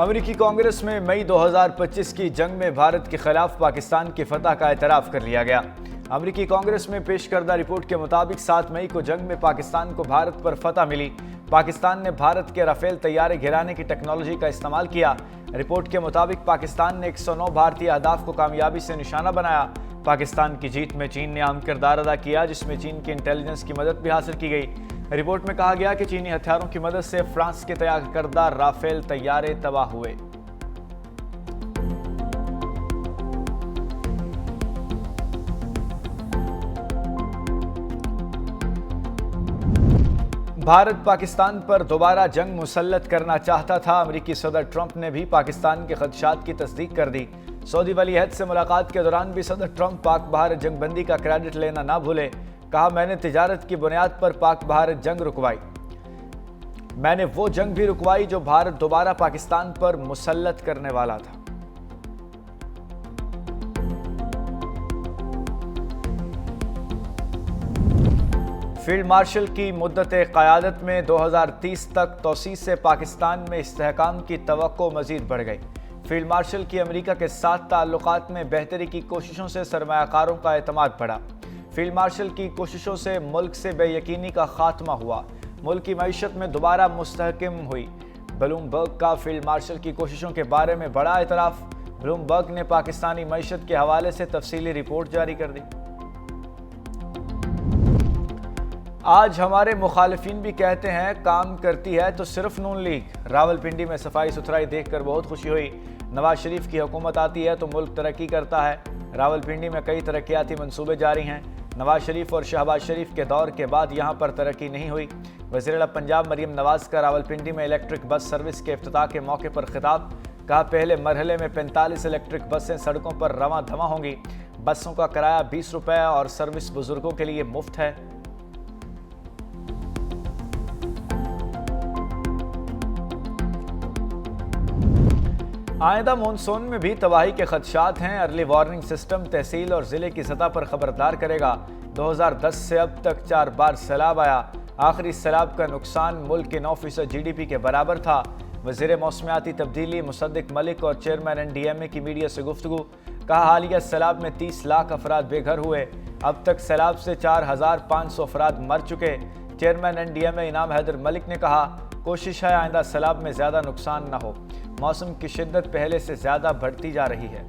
अमेरिकी कांग्रेस में मई 2025 की जंग में भारत के खिलाफ पाकिस्तान की फतह का एतराफ़ कर लिया गया। अमेरिकी कांग्रेस में पेश करदा रिपोर्ट के मुताबिक 7 मई को जंग में पाकिस्तान को भारत पर फतह मिली। पाकिस्तान ने भारत के राफेल तैयारे गिराने की टेक्नोलॉजी का इस्तेमाल किया। रिपोर्ट के मुताबिक पाकिस्तान ने 109 भारतीय अहदाफ को कामयाबी से निशाना बनाया। पाकिस्तान की जीत में चीन ने अहम किरदार अदा किया, जिसमें चीन की इंटेलिजेंस की मदद भी हासिल की गई। रिपोर्ट में कहा गया कि चीनी हथियारों की मदद से फ्रांस के तैयार करदा राफेल तैयारे तबाह हुए। भारत पाकिस्तान पर दोबारा जंग मुसल्लत करना चाहता था। अमेरिकी सदर ट्रंप ने भी पाकिस्तान के खदशात की तस्दीक कर दी। सऊदी वली अहद से मुलाकात के दौरान भी सदर ट्रंप पाक भारत जंगबंदी का क्रेडिट लेना ना भूले। कहा, मैंने तिजारत की बुनियाद पर पाक भारत जंग रुकवाई। मैंने वो जंग भी रुकवाई जो भारत दोबारा पाकिस्तान पर मुसल्लत करने वाला था। फील्ड मार्शल की मुद्दत क़यादत में 2030 तक तोसी से पाकिस्तान में इस्तेहकाम की तवक्को मज़ीद बढ़ गई। फील्ड मार्शल की अमेरिका के साथ ताल्लुकात में बेहतरी की कोशिशों से सरमायाकारों का एतमाद बढ़ा। फील्ड मार्शल की कोशिशों से मुल्क से बेयकीनी का खात्मा हुआ। मुल्क की मईशत में दोबारा मुस्तहकम हुई। ब्लूमबर्ग का फील्ड मार्शल की कोशिशों के बारे में बड़ा एतराफ़। ब्लूमबर्ग ने पाकिस्तानी मईशत के हवाले से तफसीली रिपोर्ट जारी कर दी। आज हमारे मुखालिफिन भी कहते हैं काम करती है तो सिर्फ नून लीग। रावलपिंडी में सफाई सुथराई देखकर बहुत खुशी हुई। नवाज शरीफ की हुकूमत आती है तो मुल्क तरक्की करता है। रावलपिंडी में कई तरक्याती मंसूबे जारी हैं। नवाज शरीफ और शहबाज शरीफ के दौर के बाद यहाँ पर तरक्की नहीं हुई। वज़ीर पंजाब मरीम नवाज का रावलपिंडी में इलेक्ट्रिक बस सर्विस के इफ्तिताह के मौके पर खिताब। कहा, पहले मरहले में 45 इलेक्ट्रिक बसें सड़कों पर रवां धवां होंगी। बसों का किराया 20 रुपये और सर्विस बुजुर्गों के लिए मुफ्त है। आइंदा मानसून में भी तबाही के खदशात हैं। अर्ली वार्निंग सिस्टम तहसील और ज़िले की सतह पर खबरदार करेगा। 2010 से अब तक 4 बार सैलाब आया। आखिरी सैलाब का नुकसान मुल्क के 9% GDP के बराबर था। वज़ीर मौसमियाती तब्दीली मुसद्दिक मलिक और चेयरमैन NDMA की मीडिया से गुफ्तगू। कहा, हालिया सैलाब में 30 लाख अफराद बेघर हुए। अब तक सैलाब से 4500 अफराद मर चुके। चेयरमैन NDMA इनाम हैदर मलिक ने कहा, कोशिश है आइंदा सैलाब में ज़्यादा नुकसान न हो। मौसम की शिद्दत पहले से ज़्यादा बढ़ती जा रही है।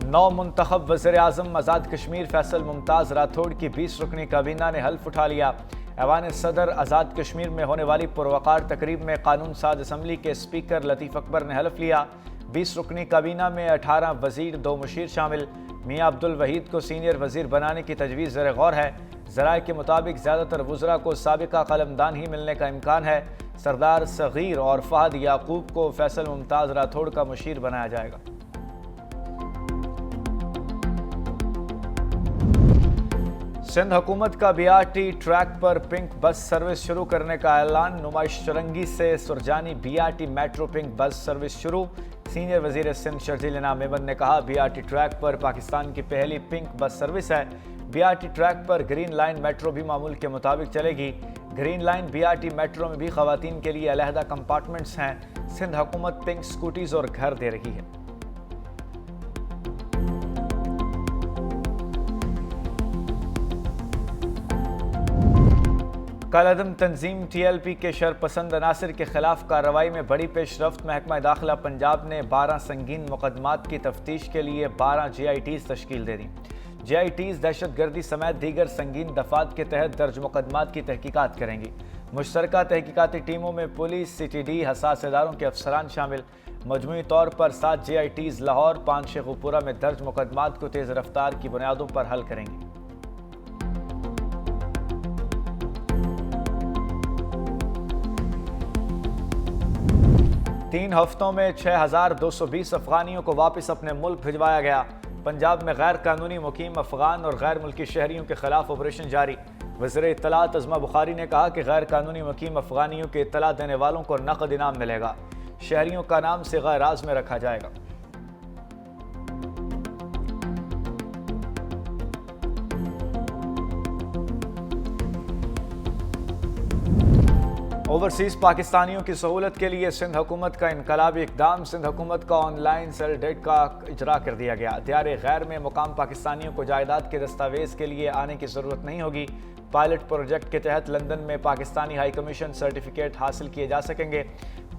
नौ मुंतखब वज़ीर आज़म आज़ाद कश्मीर फैसल मुमताज़ राठौड़ की 20 रुकनी काबीना ने हल्फ उठा लिया। ऐवान सदर आज़ाद कश्मीर में होने वाली पुरवकार तकरीब में कानून साज असम्बली के स्पीकर लतीफ़ अकबर ने हल्फ लिया। 20 रुकनी काबीना में 18 वज़ीर 2 मुशीर शामिल। मियाँ अब्दुल वहीद को सीनियर वज़ीर बनाने की तजवीज़ ज़ेर गौर है। ज़राए के मुताबिक ज़्यादातर वज़रा को साबिका कलमदान ही मिलने का इम्कान है। सरदार सग़ीर और फ़हद याकूब को फैसल मुमताज़ राठौड़ का मुशीर बनाया जाएगा। सिंध हुकूमत का BRT ट्रैक पर पिंक बस सर्विस शुरू करने का ऐलान। नुमाइश चुरंगी से Surjani BRT metro pink bus service शुरू। सीनियर वज़ीर सिंध शर्जील इनाम मेमन ने कहा, BRT ट्रैक पर पाकिस्तान की पहली पिंक बस सर्विस है। BRT ट्रैक पर ग्रीन लाइन मेट्रो भी मामूल के मुताबिक चलेगी। ग्रीन लाइन BRT मेट्रो में भी ख़वातीन के लिए अलहदा कंपार्टमेंट्स हैं। सिंध हुकूमत पिंक स्कूटीज़ और घर दे रही है। कलअदम तंजीम TLP के शरपसंद अनासिर के खिलाफ कार्रवाई में बड़ी पेशरफ्त। महकमा दाखिला पंजाब ने 12 संगीन मुकदमात की तफ्तीश के लिए 12 GITs तश्कील दे दी। GITs दहशतगर्दी समेत दीगर संगीन दफात के तहत दर्ज मुकदमात की तहकीकात करेंगी। मुश्तरका तहकीकाती टीमों में पुलिस, CTD, हसास इदारों के अफसरान शामिल। मजमूई तौर पर 7 GITs लाहौर, 5 शेखुपुरा में दर्ज मुकदमात को तेज़ रफ्तार की बुनियादों पर हल करेंगी। 3 हफ्तों में 6220 अफगानियों को वापस अपने मुल्क भिजवाया गया। पंजाब में गैर कानूनी मुकीम अफगान और गैर मुल्की शहरियों के खिलाफ ऑपरेशन जारी। वज़ीर इत्तलात अज़मा बुखारी ने कहा कि गैर कानूनी मुकीम अफगानियों के इत्तला देने वालों को नकद इनाम मिलेगा। शहरियों का नाम सिग़ा राज में रखा जाएगा। ओवरसीज पाकिस्तानियों की सहूलत के लिए सिंध हुकूमत का इनकलाबी इकदाम। सिंध हुकूमत का ऑनलाइन सेल डेट का इजरा कर दिया गया। दियार गैर में मुकाम पाकिस्तानियों को जायदाद के दस्तावेज के लिए आने की ज़रूरत नहीं होगी। पायलट प्रोजेक्ट के तहत लंदन में पाकिस्तानी हाई कमीशन सर्टिफिकेट हासिल किए जा सकेंगे।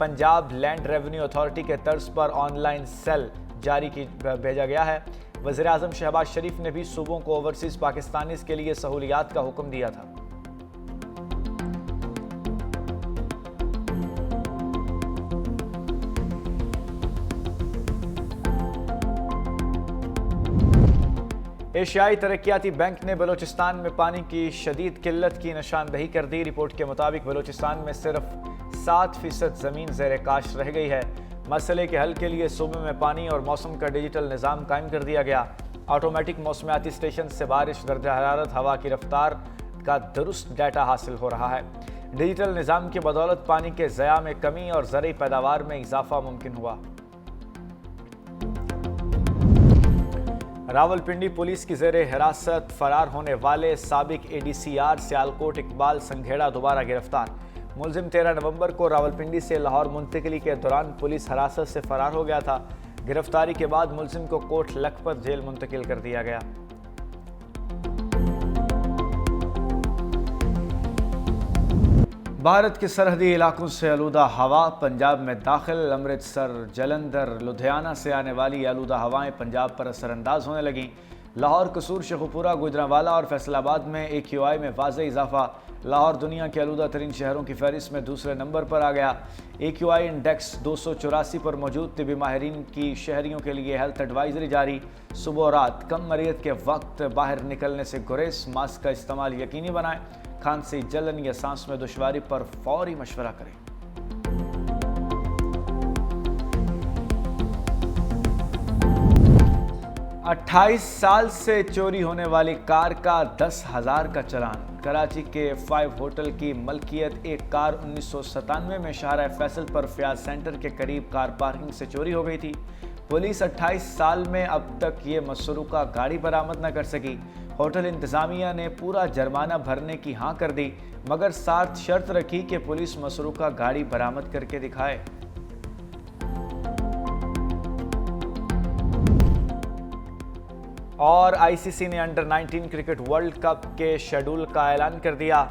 पंजाब लैंड रेवेन्यू अथॉरिटी के तर्ज पर ऑनलाइन सेल जारी भेजा गया है। वज़ीर आज़म शहबाज शरीफ ने भी सूबों को ओवरसीज पाकिस्तानीज के लिए सहूलियात का हुक्म दिया था। एशियाई तरक्याती बैंक ने बलूचिस्तान में पानी की शदीद किल्लत की निशानदही कर दी। रिपोर्ट के मुताबिक बलूचिस्तान में सिर्फ 7% ज़मीन ज़ेर काश रह गई है। मसले के हल के लिए सूबे में पानी और मौसम का डिजिटल निज़ाम कायम कर दिया गया। ऑटोमेटिक मौसमियाती स्टेशन से बारिश, दर्जा हरारत, हवा की रफ्तार का दुरुस्त डाटा हासिल हो रहा है। डिजिटल निज़ाम की बदौलत पानी के ज़या में कमी और ज़रूरी पैदावार में इजाफा मुमकिन हुआ। रावलपिंडी पुलिस की ज़ेरे हिरासत फरार होने वाले साबिक ADCR सियालकोट इकबाल संघेड़ा दोबारा गिरफ्तार। मुलजिम 13 नवंबर को रावलपिंडी से लाहौर मुंतकिली के दौरान पुलिस हिरासत से फरार हो गया था। गिरफ्तारी के बाद मुलजिम को कोट लखपत जेल मुंतकिल कर दिया गया। भारत के सरहदी इलाकों से आलूदा हवा पंजाब में दाखिल। अमृतसर, जलंधर, लुधियाना से आने वाली आलूदा हवाएं पंजाब पर असरअंदाज होने लगीं। लाहौर, कसूर, शेखुपुरा, गुजरांवाला और फैसलाबाद में AQI में वाज़ेह इजाफा। लाहौर दुनिया के आलूदा तरीन शहरों की फहरिस्त में दूसरे नंबर पर आ गया। AQI इंडेक्स 284 पर मौजूद। तिबी माहिरीन की शहरियों के लिए हेल्थ एडवाइजरी जारी। सुबह और रात कम मरीज के वक्त बाहर निकलने से गुरेज। मास्क का इस्तेमाल यकीनी बनाएं। खांसी, जलन या सांस में दुश्वारी पर फौरी मशवरा करें। अट्ठाईस साल से चोरी होने वाली कार का 10,000 का चालान। कराची के 5 होटल की मलकियत एक कार 1997 में शाहरा फैसल पर फयाज सेंटर के करीब कार पार्किंग से चोरी हो गई थी। पुलिस 28 साल में अब तक ये मसरूका गाड़ी बरामद न कर सकी। होटल इंतजामिया ने पूरा जुर्माना भरने की हाँ कर दी, मगर साथ शर्त रखी कि पुलिस मसरूका गाड़ी बरामद करके दिखाए। और ICC ने अंडर 19 क्रिकेट वर्ल्ड कप के शेड्यूल का ऐलान कर दिया।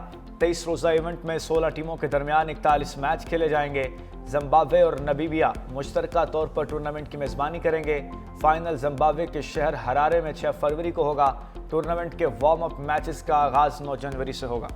23 रोज़ा इवेंट में 16 टीमों के दरमियान 41 मैच खेले जाएंगे। जिम्बाब्वे और नमीबिया मुश्तरका तौर पर टूर्नामेंट की मेज़बानी करेंगे। फाइनल जिम्बाब्वे के शहर हरारे में 6 फरवरी को होगा। टूर्नामेंट के वार्म अप मैचेस का आगाज़ 9 जनवरी से होगा।